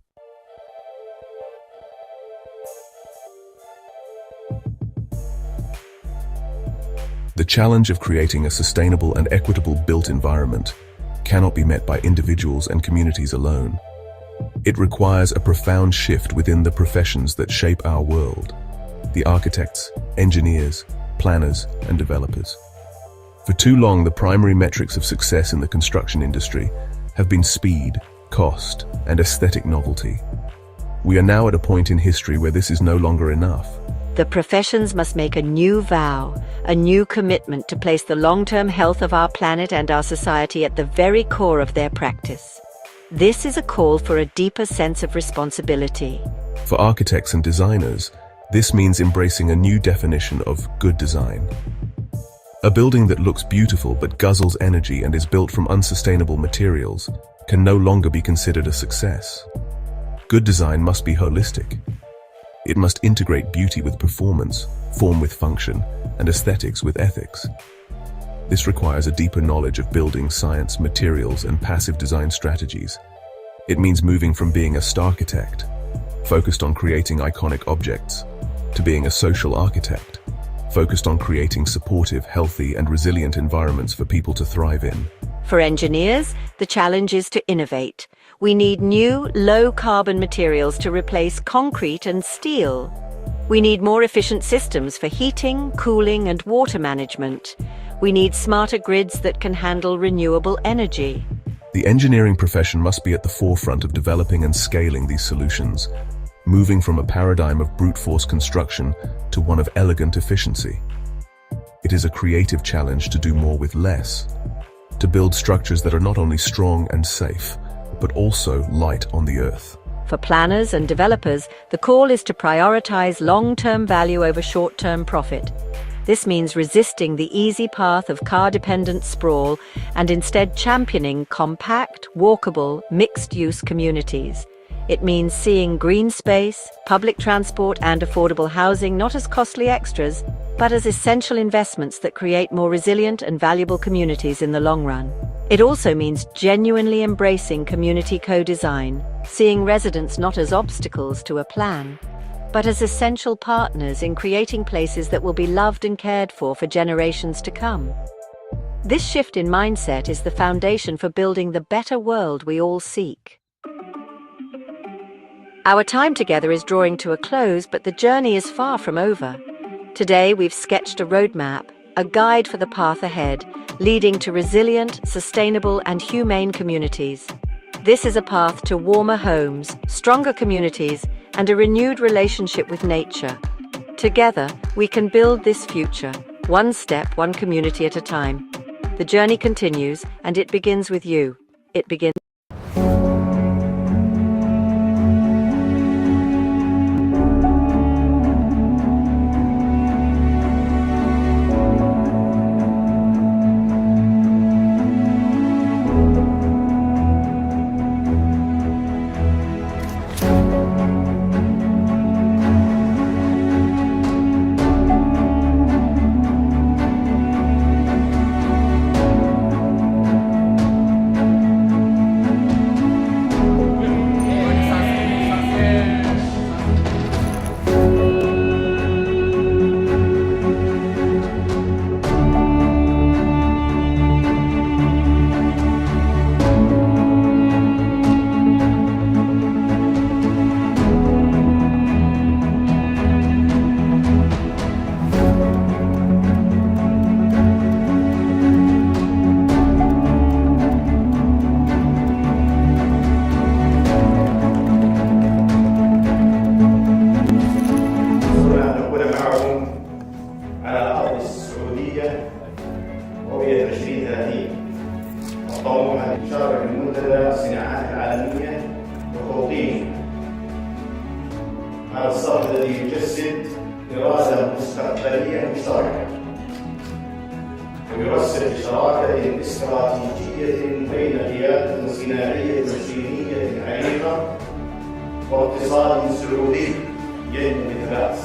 The challenge of creating a sustainable and equitable built environment cannot be met by individuals and communities alone. It requires a profound shift within the professions that shape our world: the architects, engineers, planners, and developers. For too long, the primary metrics of success in the construction industry have been speed, cost, and aesthetic novelty. We are now at a point in history where this is no longer enough. The professions must make a new vow, a new commitment to place the long-term health of our planet and our society at the very core of their practice. This is a call for a deeper sense of responsibility. For architects and designers, this means embracing a new definition of good design. A building that looks beautiful but guzzles energy and is built from unsustainable materials can no longer be considered a success. Good design must be holistic. It must integrate beauty with performance, form with function, and aesthetics with ethics. This requires a deeper knowledge of building science, materials, and passive design strategies. It means moving from being a starchitect, focused on creating iconic objects, to being a social architect, focused on creating supportive, healthy, and resilient environments for people to thrive in. For engineers, the challenge is to innovate. We need new, low-carbon materials to replace concrete and steel. We need more efficient systems for heating, cooling, and water management. We need smarter grids that can handle renewable energy. The engineering profession must be at the forefront of developing and scaling these solutions, moving from a paradigm of brute force construction to one of elegant efficiency. It is a creative challenge to do more with less, to build structures that are not only strong and safe, but also light on the earth. For planners and developers, the call is to prioritize long-term value over short-term profit. This means resisting the easy path of car-dependent sprawl and instead championing compact, walkable, mixed-use communities. It means seeing green space, public transport, and affordable housing not as costly extras, but as essential investments that create more resilient and valuable communities in the long run. It also means genuinely embracing community co-design, seeing residents not as obstacles to a plan, but as essential partners in creating places that will be loved and cared for generations to come. This shift in mindset is the foundation for building the better world we all seek. Our time together is drawing to a close, but the journey is far from over. Today, we've sketched a roadmap, a guide for the path ahead, leading to resilient, sustainable, and humane communities. This is a path to warmer homes, stronger communities, and a renewed relationship with nature. Together, we can build this future, one step, one community at a time. The journey continues, and it begins with you. It begins على أرض السعودية رؤية 2030 الطموح لإنشار المنتدى الصناعات العالمية وتوطين هذا الصرح الذي يجسد إرادة مستقبلية مشتركة ويرسل شراكة استراتيجية بين قيادة صناعية صينية عريقة واقتصاد سعودي ينمو بثبات.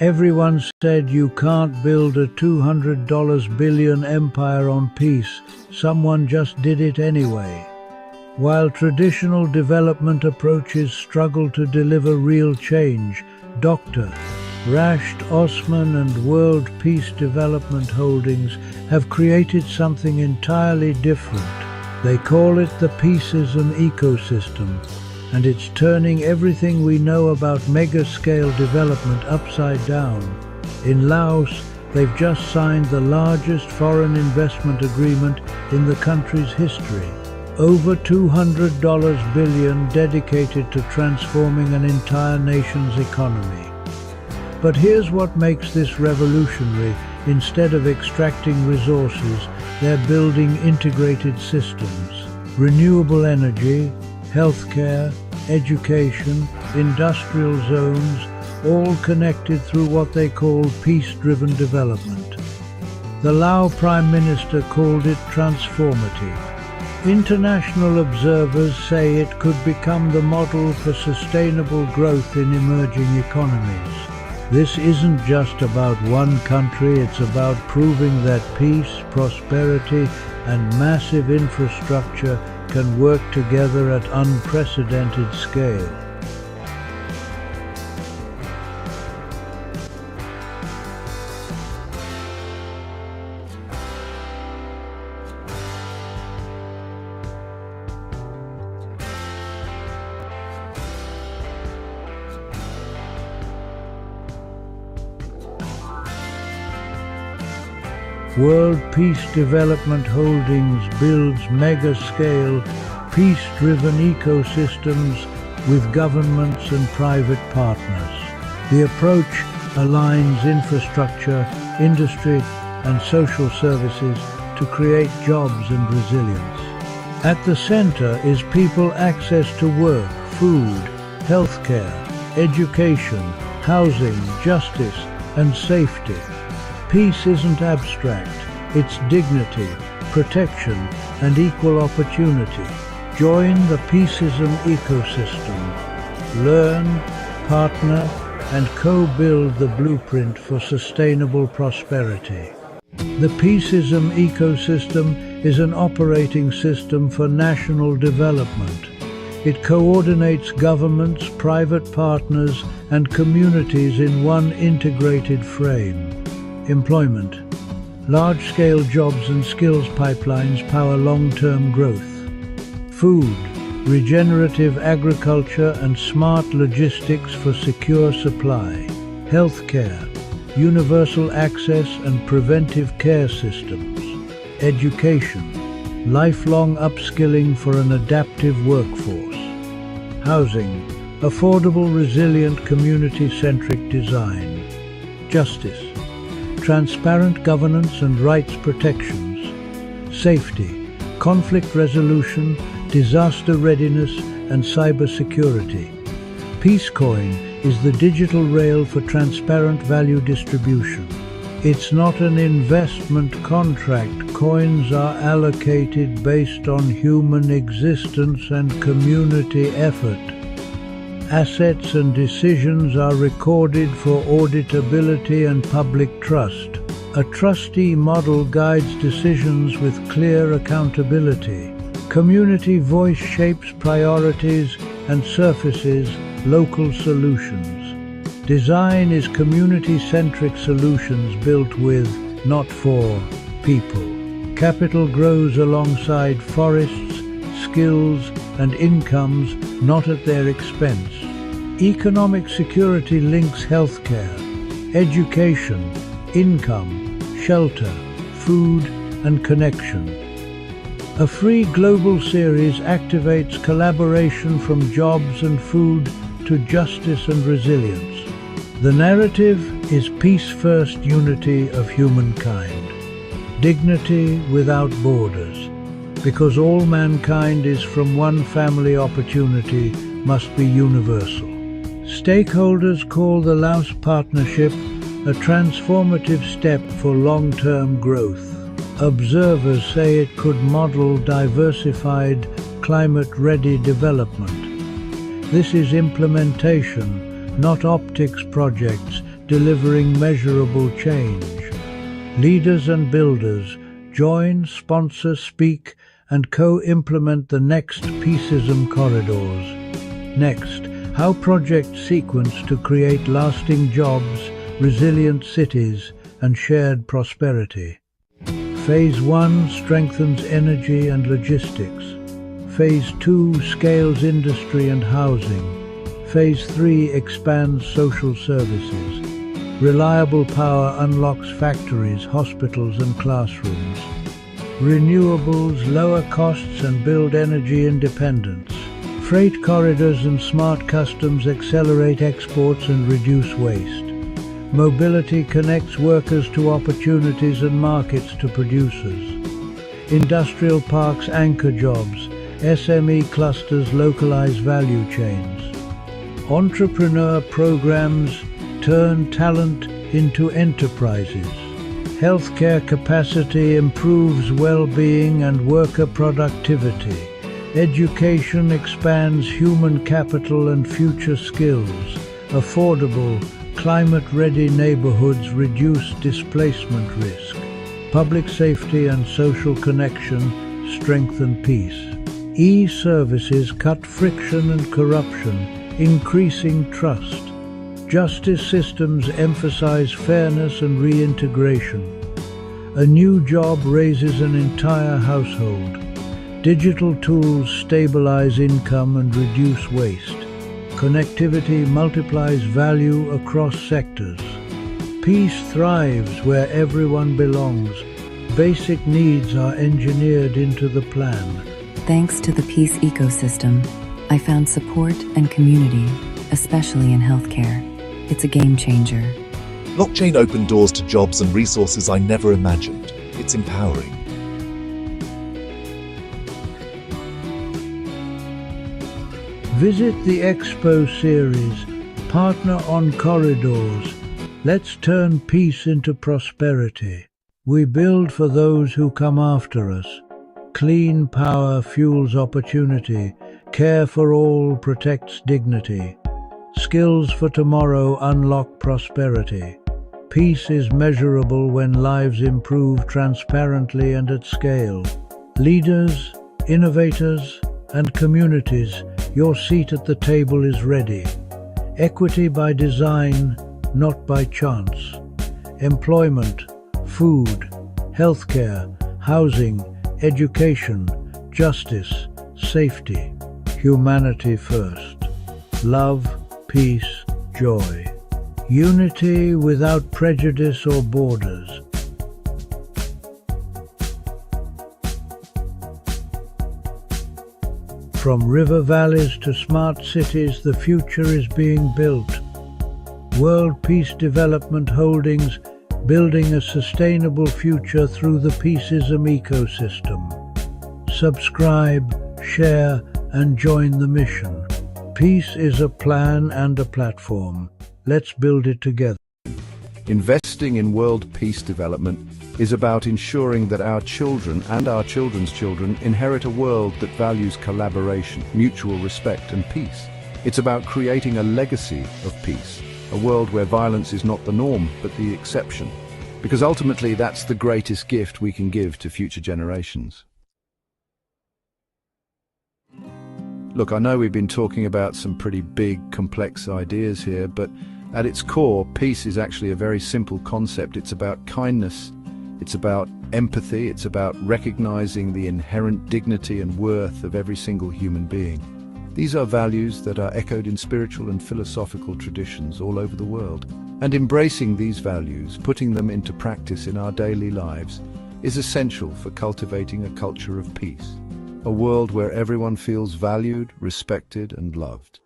Everyone said you can't build a $200 billion empire on peace. Someone just did it anyway. While traditional development approaches struggle to deliver real change, Dr. Rashed Osman and World Peace Development Holdings have created something entirely different. They call it the Peacism ecosystem, and it's turning everything we know about mega-scale development upside down. In Laos, they've just signed the largest foreign investment agreement in the country's history. Over $200 billion dedicated to transforming an entire nation's economy. But here's what makes this revolutionary. Instead of extracting resources, they're building integrated systems. Renewable energy, healthcare, education, industrial zones, all connected through what they call peace-driven development. The Lao Prime Minister called it transformative. International observers say it could become the model for sustainable growth in emerging economies. This isn't just about one country, it's about proving that peace, prosperity, and massive infrastructure can work together at unprecedented scale. World Peace Development Holdings builds mega-scale, peace-driven ecosystems with governments and private partners. The approach aligns infrastructure, industry, and social services to create jobs and resilience. At the center is people access to work, food, healthcare, education, housing, justice, and safety. Peace isn't abstract, it's dignity, protection, and equal opportunity. Join the Peaceism ecosystem. Learn, partner, and co-build the blueprint for sustainable prosperity. The Peaceism ecosystem is an operating system for national development. It coordinates governments, private partners, and communities in one integrated frame. Employment. Large-scale jobs and skills pipelines power long-term growth. Food. Regenerative agriculture and smart logistics for secure supply. Healthcare. Universal access and preventive care systems. Education. Lifelong upskilling for an adaptive workforce. Housing. Affordable, resilient, community-centric design. Justice. Transparent governance and rights protections. Safety. Conflict resolution, disaster readiness, and cybersecurity. Peacecoin is the digital rail for transparent value distribution. It's not an investment contract. Coins are allocated based on human existence and community effort. Assets and decisions are recorded for auditability and public trust. A trustee model guides decisions with clear accountability. Community voice shapes priorities and surfaces local solutions. Design is community-centric solutions built with, not for, people. Capital grows alongside forests, skills, and incomes, not at their expense. Economic security links healthcare, education, income, shelter, food, and connection. A free global series activates collaboration from jobs and food to justice and resilience. The narrative is peace-first unity of humankind, dignity without borders, because all mankind is from one family. Opportunity must be universal. Stakeholders call the Laos Partnership a transformative step for long-term growth. Observers say it could model diversified, climate-ready development. This is implementation, not optics projects delivering measurable change. Leaders and builders join, sponsor, speak, and co-implement the next Peaceism corridors. Next, how projects sequence to create lasting jobs, resilient cities, and shared prosperity. Phase 1 strengthens energy and logistics. Phase 2 scales industry and housing. Phase 3 expands social services. Reliable power unlocks factories, hospitals, and classrooms. Renewables lower costs and build energy independence. Freight corridors and smart customs accelerate exports and reduce waste. Mobility connects workers to opportunities and markets to producers. Industrial parks anchor jobs. SME clusters localize value chains. Entrepreneur programs turn talent into enterprises. Healthcare capacity improves well-being and worker productivity. Education expands human capital and future skills. Affordable, climate-ready neighborhoods reduce displacement risk. Public safety and social connection strengthen peace. E-services cut friction and corruption, increasing trust. Justice systems emphasize fairness and reintegration. A new job raises an entire household. Digital tools stabilize income and reduce waste. Connectivity multiplies value across sectors. Peace thrives where everyone belongs, basic needs are engineered into the plan. Thanks to the Peace ecosystem, I found support and community, especially in healthcare. It's a game changer. Blockchain opened doors to jobs and resources I never imagined. It's empowering. Visit the Expo series, Partner on Corridors. Let's turn peace into prosperity. We build for those who come after us. Clean power fuels opportunity. Care for all protects dignity. Skills for tomorrow unlock prosperity. Peace is measurable when lives improve transparently and at scale. Leaders, innovators, and communities, your seat at the table is ready. Equity by design, not by chance. Employment, food, healthcare, housing, education, justice, safety. Humanity first. Love, peace, joy. Unity without prejudice or borders. From river valleys to smart cities, the future is being built. World Peace Development Holdings, building a sustainable future through the Peaceism ecosystem. Subscribe, share, and join the mission. Peace is a plan and a platform. Let's build it together. Investing in world peace development is about ensuring that our children and our children's children inherit a world that values collaboration, mutual respect, and peace. It's about creating a legacy of peace, a world where violence is not the norm, but the exception. Because ultimately, that's the greatest gift we can give to future generations. Look, I know we've been talking about some pretty big, complex ideas here, but at its core, peace is actually a very simple concept. It's about kindness, it's about empathy, it's about recognizing the inherent dignity and worth of every single human being. These are values that are echoed in spiritual and philosophical traditions all over the world. And embracing these values, putting them into practice in our daily lives, is essential for cultivating a culture of peace. A world where everyone feels valued, respected, and loved.